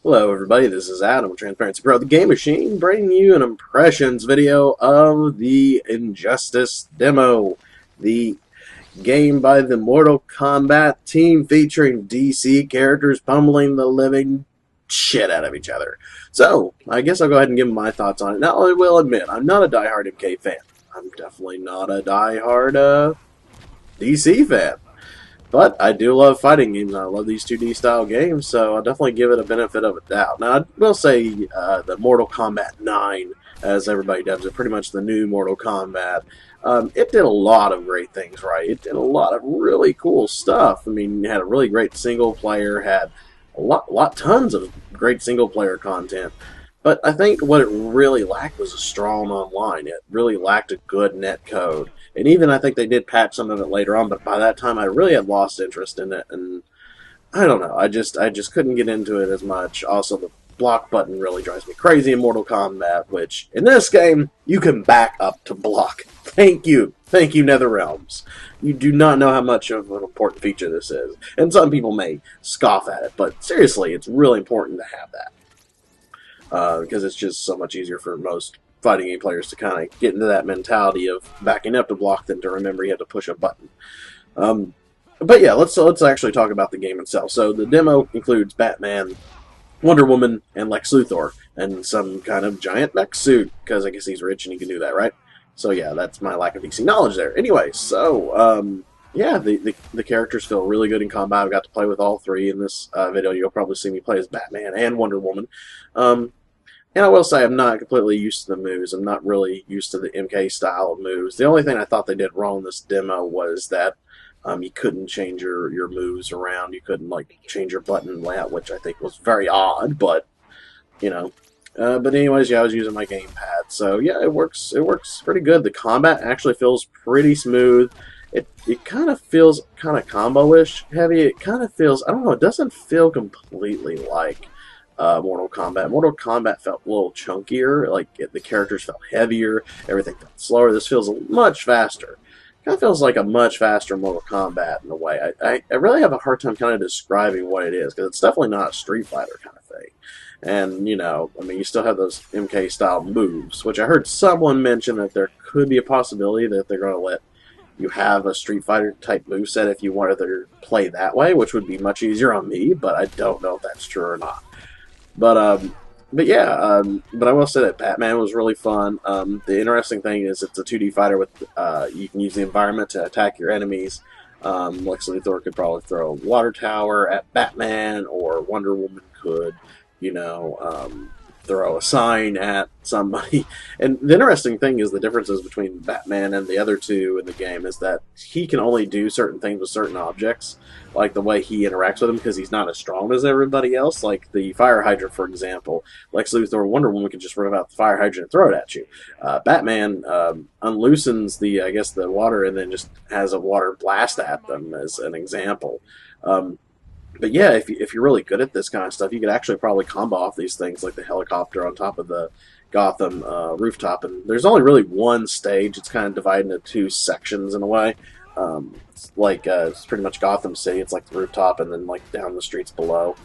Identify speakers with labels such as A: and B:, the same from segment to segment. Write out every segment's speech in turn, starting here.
A: Hello everybody, this is Adam, Transparency Pro, the Game Machine, bringing you an impressions video of the Injustice demo, the game by the Mortal Kombat team featuring DC characters pummeling the living shit out of each other. So, I guess I'll go ahead and give my thoughts on it. Now, I will admit, I'm not a diehard MK fan. I'm definitely not a diehard DC fan. But I do love fighting games. I love these 2D style games, so I'll definitely give it a benefit of a doubt. Now, I will say the Mortal Kombat 9, as everybody dubs it, pretty much the new Mortal Kombat, it did a lot of great things right. It did a lot of really cool stuff. I mean, it had a really great single player, had tons of great single player content. But I think what it really lacked was a strong online. It really lacked a good net code. And even I think they did patch some of it later on, but by that time I really had lost interest in it, and I don't know, I just couldn't get into it as much. Also, the block button really drives me crazy in Mortal Kombat, which in this game you can back up to block. Thank you, NetherRealms. You do not know how much of an important feature this is, and some people may scoff at it, but seriously, it's really important to have that. Because it's just so much easier for most fighting game players to kind of get into that mentality of backing up to block than to remember you have to push a button. But yeah, let's actually talk about the game itself. So the demo includes Batman, Wonder Woman, and Lex Luthor, and some kind of giant mech suit, because I guess he's rich and he can do that, right? So yeah, that's my lack of DC knowledge there. Anyway, so yeah, the characters feel really good in combat. I've got to play with all three in this video. You'll probably see me play as Batman and Wonder Woman. And I will say I'm not completely used to the moves. I'm not really used to the MK style of moves. The only thing I thought they did wrong in this demo was that you couldn't change your moves around. You couldn't like change your button layout, which I think was very odd. But you know, but anyways, yeah, I was using my gamepad, so yeah, it works. It works pretty good. The combat actually feels pretty smooth. It kind of feels kind of combo-ish heavy. It kind of feels, I don't know, it doesn't feel completely like Mortal Kombat. Mortal Kombat felt a little chunkier, like the characters felt heavier, everything felt slower. This feels much faster. Kind of feels like a much faster Mortal Kombat in a way. I really have a hard time kind of describing what it is, because it's definitely not a Street Fighter kind of thing. And, you know, I mean, you still have those MK-style moves, which I heard someone mention that there could be a possibility that they're going to let you have a Street Fighter type moveset if you wanted to play that way, which would be much easier on me, but I don't know if that's true or not. But yeah, but I will say that Batman was really fun. The interesting thing is it's a 2D fighter with, you can use the environment to attack your enemies. Lex Luthor could probably throw a water tower at Batman, or Wonder Woman could, you know, throw a sign at somebody. And the interesting thing is the differences between Batman and the other two in the game is that he can only do certain things with certain objects, like the way he interacts with them, because he's not as strong as everybody else. Like the fire hydrant, for example, Lex Luthor or Wonder Woman can just rip out the fire hydrant and throw it at you. Batman unloosens the, I guess, the water, and then just has a water blast at them, as an example. But yeah, if you're really good at this kind of stuff, you could actually probably combo off these things, like the helicopter on top of the Gotham rooftop. And there's only really one stage. It's kind of divided into two sections in a way. It's pretty much Gotham City. It's like the rooftop, and then like down the streets below.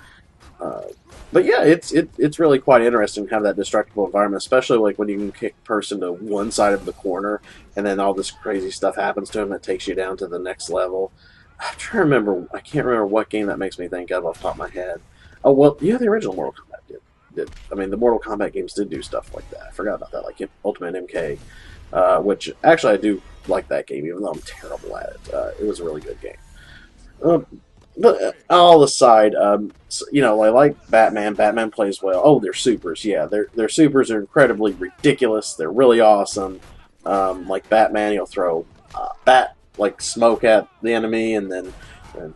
A: But yeah, it's really quite interesting to have that destructible environment, especially like when you can kick a person to one side of the corner, and then all this crazy stuff happens to him that takes you down to the next level. I'm trying to remember. I can't remember what game that makes me think of off the top of my head. Oh well, yeah, the original Mortal Kombat did. I mean, the Mortal Kombat games did do stuff like that. I forgot about that, like Ultimate MK, which actually I do like that game, even though I'm terrible at it. It was a really good game. But all aside, so, you know, I like Batman. Batman plays well. Oh, their supers, yeah, their supers are incredibly ridiculous. They're really awesome. Like Batman, he'll throw like smoke at the enemy, and then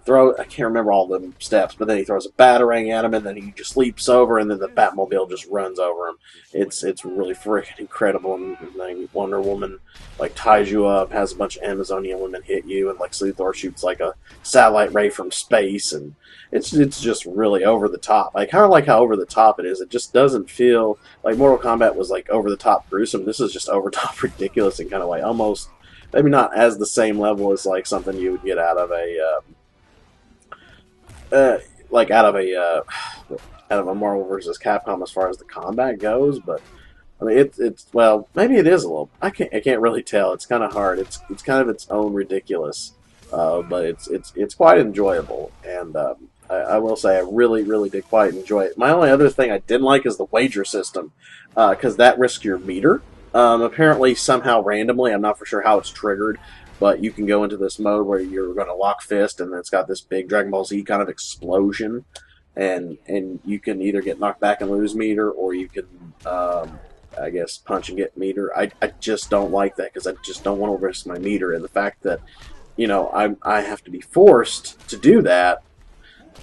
A: throw, I can't remember all the steps, but then he throws a batarang at him, and then he just leaps over, and then the Batmobile just runs over him. It's really freaking incredible. And then Wonder Woman like ties you up, has a bunch of Amazonian women hit you, and Lex Luthor shoots like a satellite ray from space, and it's just really over the top. I kind of like how over the top it is. It just doesn't feel like Mortal Kombat was like over the top gruesome. This is just over top ridiculous and kind of like almost, maybe not as the same level as like something you would get out of a like out of a Marvel versus Capcom as far as the combat goes, but I mean it's well maybe it is a little. I can't really tell. It's kind of hard. It's kind of its own ridiculous, but it's quite enjoyable, and I will say I really did quite enjoy it. My only other thing I didn't like is the wager system, because that risks your meter. Apparently somehow randomly, I'm not for sure how it's triggered, but you can go into this mode where you're going to lock fist, and it's got this big Dragon Ball Z kind of explosion, and you can either get knocked back and lose meter, or you can I guess punch and get meter. I just don't like that because I just don't want to risk my meter, and the fact that I have to be forced to do that.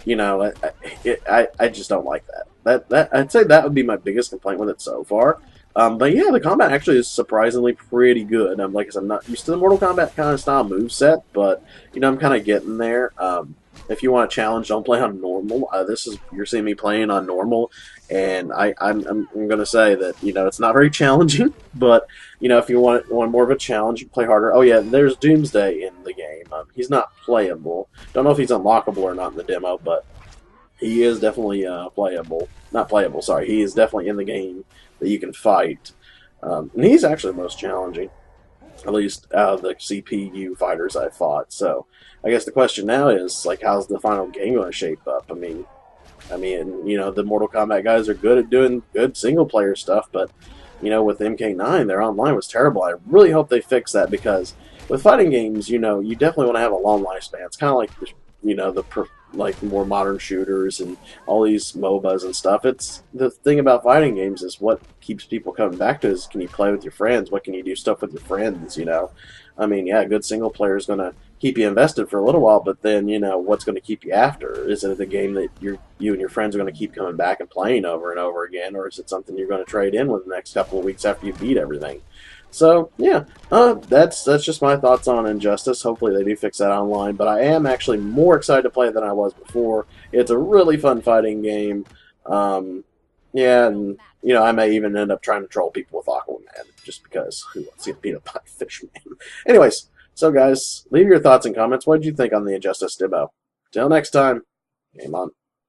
A: I just don't like that. That I'd say that would be my biggest complaint with it so far. But yeah, the combat actually is surprisingly pretty good. Like I said, I'm not used to the Mortal Kombat kind of style moveset, but I'm kind of getting there. If you want a challenge, don't play on normal. You're seeing me playing on normal, and I'm going to say that it's not very challenging. But if you want more of a challenge, you play harder. Oh yeah, there's Doomsday in the game. He's not playable. Don't know if he's unlockable or not in the demo, but he is definitely playable. Not playable. Sorry, he is definitely in the game that you can fight, and he's actually the most challenging, at least out of the CPU fighters I fought. So I guess the question now is like, how's the final game going to shape up? I mean, the Mortal Kombat guys are good at doing good single player stuff, but with MK9, their online was terrible. I really hope they fix that, because with fighting games, you definitely want to have a long lifespan. It's kind of like like more modern shooters and all these MOBAs and stuff. It's the thing about fighting games is what keeps people coming back to is, can you play with your friends? What can you do stuff with your friends? I mean, yeah, a good single player is going to keep you invested for a little while, but then what's going to keep you after? Is it the game that you and your friends are going to keep coming back and playing over and over again, or is it something you're going to trade in with the next couple of weeks after you beat everything? So yeah, that's just my thoughts on Injustice. Hopefully they do fix that online, but I am actually more excited to play it than I was before. It's a really fun fighting game. Yeah, and I may even end up trying to troll people with Aquaman, just because who wants to get beat up by Fishman? Anyways, so guys, leave your thoughts and comments. What did you think on the Injustice demo? Till next time, game on.